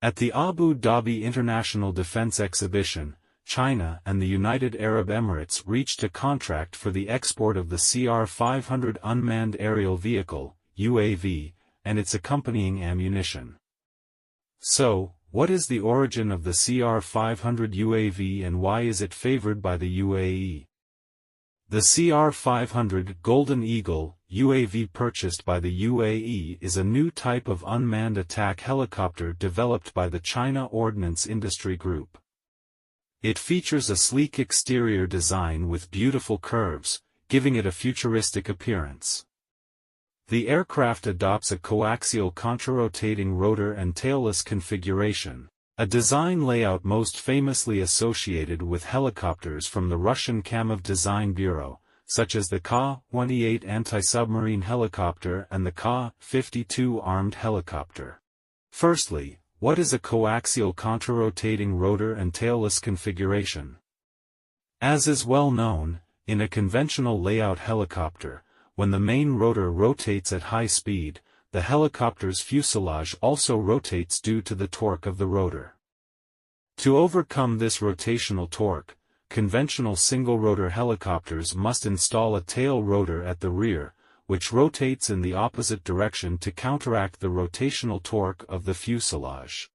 At the Abu Dhabi International Defense Exhibition, China and the United Arab Emirates reached a contract for the export of the CR500 unmanned aerial vehicle, UAV, and its accompanying ammunition. So, what is the origin of the CR500 UAV and why is it favored by the UAE? The CR500 Golden Eagle UAV purchased by the UAE is a new type of unmanned attack helicopter developed by the China Ordnance Industry Group. It features a sleek exterior design with beautiful curves, giving it a futuristic appearance. The aircraft adopts a coaxial contra-rotating rotor and tailless configuration, a design layout most famously associated with helicopters from the Russian Kamov Design Bureau, such as the Ka-28 anti-submarine helicopter and the Ka-52 armed helicopter. Firstly, what is a coaxial contra-rotating rotor and tailless configuration? As is well known, in a conventional layout helicopter, when the main rotor rotates at high speed, the helicopter's fuselage also rotates due to the torque of the rotor. To overcome this rotational torque, conventional single-rotor helicopters must install a tail rotor at the rear, which rotates in the opposite direction to counteract the rotational torque of the fuselage.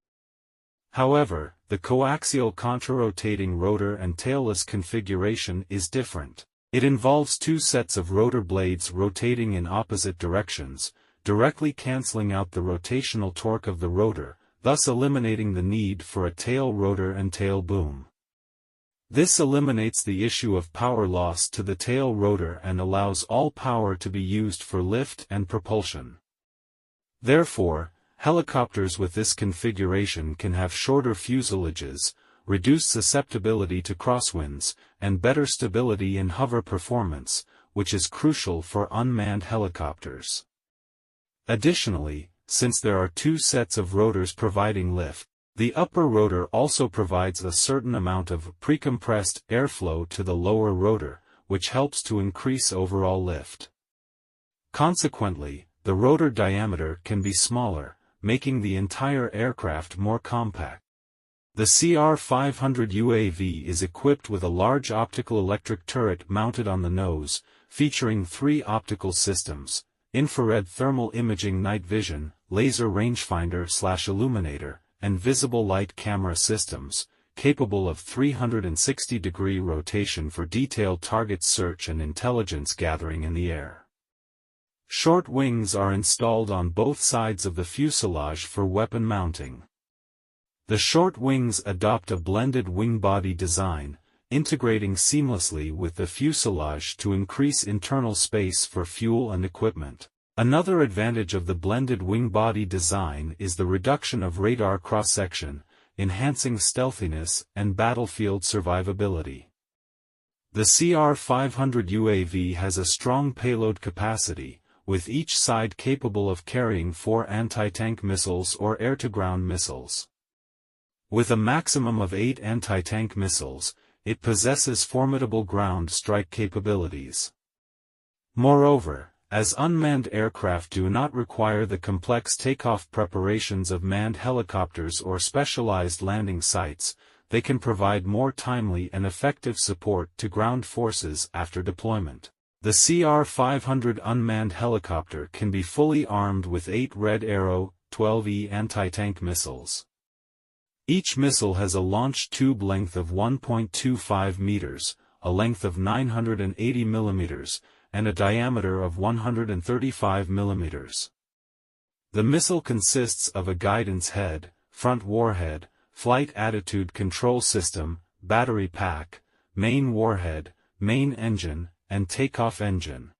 However, the coaxial contra-rotating rotor and tailless configuration is different. It involves two sets of rotor blades rotating in opposite directions, directly cancelling out the rotational torque of the rotor, thus eliminating the need for a tail rotor and tail boom. This eliminates the issue of power loss to the tail rotor and allows all power to be used for lift and propulsion. Therefore, helicopters with this configuration can have shorter fuselages, reduced susceptibility to crosswinds, and better stability in hover performance, which is crucial for unmanned helicopters. Additionally, since there are two sets of rotors providing lift, the upper rotor also provides a certain amount of precompressed airflow to the lower rotor, which helps to increase overall lift. Consequently, the rotor diameter can be smaller, making the entire aircraft more compact. The CR500 UAV is equipped with a large optical-electric turret mounted on the nose, featuring three optical systems: infrared thermal imaging night vision, laser rangefinder/illuminator, and visible light camera systems, capable of 360-degree rotation for detailed target search and intelligence gathering in the air. Short wings are installed on both sides of the fuselage for weapon mounting. The short wings adopt a blended wing body design, integrating seamlessly with the fuselage to increase internal space for fuel and equipment. Another advantage of the blended wing body design is the reduction of radar cross-section, enhancing stealthiness and battlefield survivability. The CR500 UAV has a strong payload capacity, with each side capable of carrying 4 anti-tank missiles or air-to-ground missiles. With a maximum of 8 anti-tank missiles, it possesses formidable ground strike capabilities. Moreover, as unmanned aircraft do not require the complex takeoff preparations of manned helicopters or specialized landing sites, they can provide more timely and effective support to ground forces after deployment. The CR500 unmanned helicopter can be fully armed with 8 Red Arrow 12E anti-tank missiles. Each missile has a launch tube length of 1.25 meters, a length of 980 millimeters, and a diameter of 135 millimeters. The missile consists of a guidance head, front warhead, flight attitude control system, battery pack, main warhead, main engine, and takeoff engine.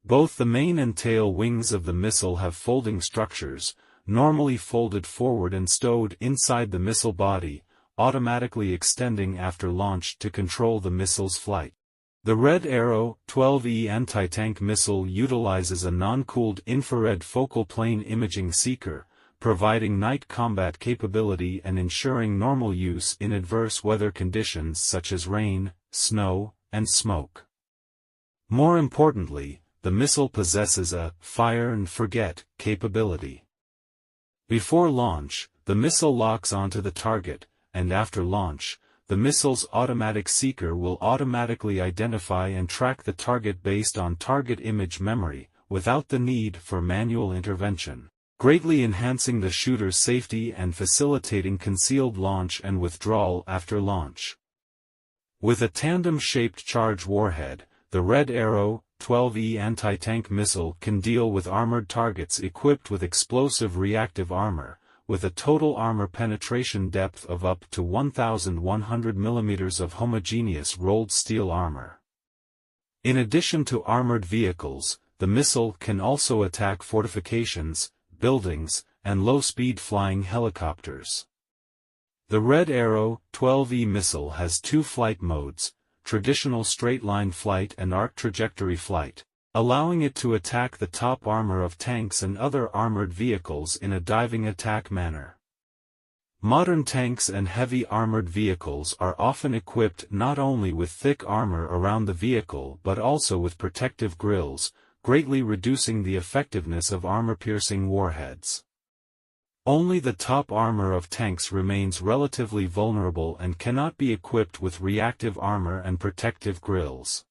Both the main and tail wings of the missile have folding structures, normally folded forward and stowed inside the missile body, automatically extending after launch to control the missile's flight. The Red Arrow 12E anti-tank missile utilizes a non-cooled infrared focal plane imaging seeker, providing night combat capability and ensuring normal use in adverse weather conditions such as rain, snow, and smoke. More importantly, the missile possesses a fire-and-forget capability. Before launch, the missile locks onto the target, and after launch, the missile's automatic seeker will automatically identify and track the target based on target image memory, without the need for manual intervention, greatly enhancing the shooter's safety and facilitating concealed launch and withdrawal after launch. With a tandem-shaped charge warhead, the Red Arrow 12E anti-tank missile can deal with armored targets equipped with explosive reactive armor, with a total armor penetration depth of up to 1,100 mm of homogeneous rolled steel armor. In addition to armored vehicles, the missile can also attack fortifications, buildings, and low-speed flying helicopters. The Red Arrow 12E missile has two flight modes, traditional straight-line flight and arc trajectory flight, allowing it to attack the top armor of tanks and other armored vehicles in a diving attack manner. Modern tanks and heavy armored vehicles are often equipped not only with thick armor around the vehicle but also with protective grills, greatly reducing the effectiveness of armor-piercing warheads. Only the top armor of tanks remains relatively vulnerable and cannot be equipped with reactive armor and protective grills.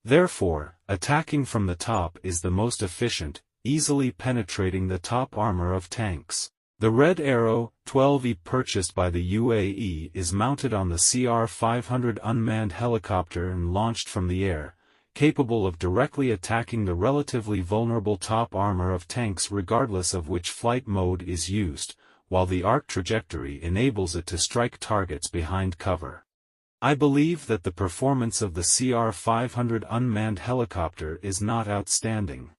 Therefore, attacking from the top is the most efficient, easily penetrating the top armor of tanks. The Red Arrow 12E purchased by the UAE is mounted on the CR500 unmanned helicopter and launched from the air, capable of directly attacking the relatively vulnerable top armor of tanks regardless of which flight mode is used, while the arc trajectory enables it to strike targets behind cover. I believe that the performance of the CR500 unmanned helicopter is not outstanding.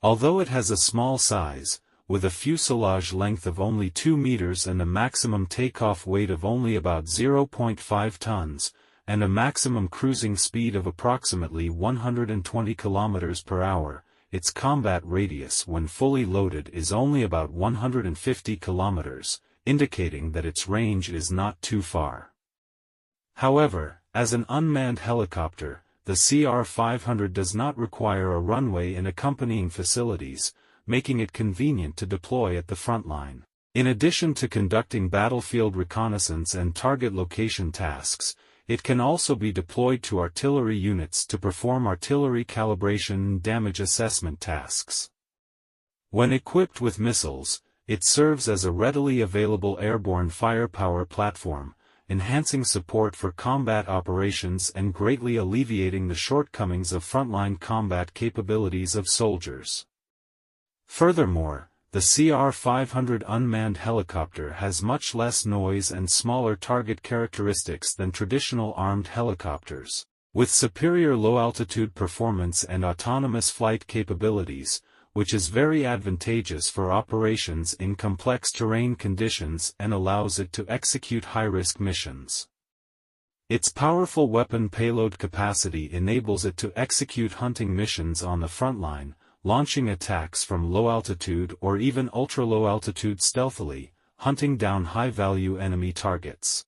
Although it has a small size, with a fuselage length of only 2 meters and a maximum takeoff weight of only about 0.5 tons, and a maximum cruising speed of approximately 120 km per hour, its combat radius when fully loaded is only about 150 km, indicating that its range is not too far. However, as an unmanned helicopter, the CR500 does not require a runway and accompanying facilities, making it convenient to deploy at the front line. In addition to conducting battlefield reconnaissance and target location tasks, it can also be deployed to artillery units to perform artillery calibration and damage assessment tasks. When equipped with missiles, it serves as a readily available airborne firepower platform, enhancing support for combat operations and greatly alleviating the shortcomings of frontline combat capabilities of soldiers. Furthermore, the CR500 unmanned helicopter has much less noise and smaller target characteristics than traditional armed helicopters. With superior low-altitude performance and autonomous flight capabilities, which is very advantageous for operations in complex terrain conditions and allows it to execute high-risk missions. Its powerful weapon payload capacity enables it to execute hunting missions on the front line, launching attacks from low altitude or even ultra-low altitude stealthily, hunting down high-value enemy targets.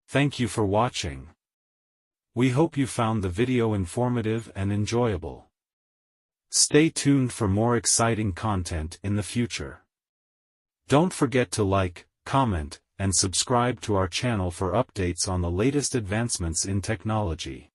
Thank you for watching. We hope you found the video informative and enjoyable. Stay tuned for more exciting content in the future. Don't forget to like, comment, and subscribe to our channel for updates on the latest advancements in technology.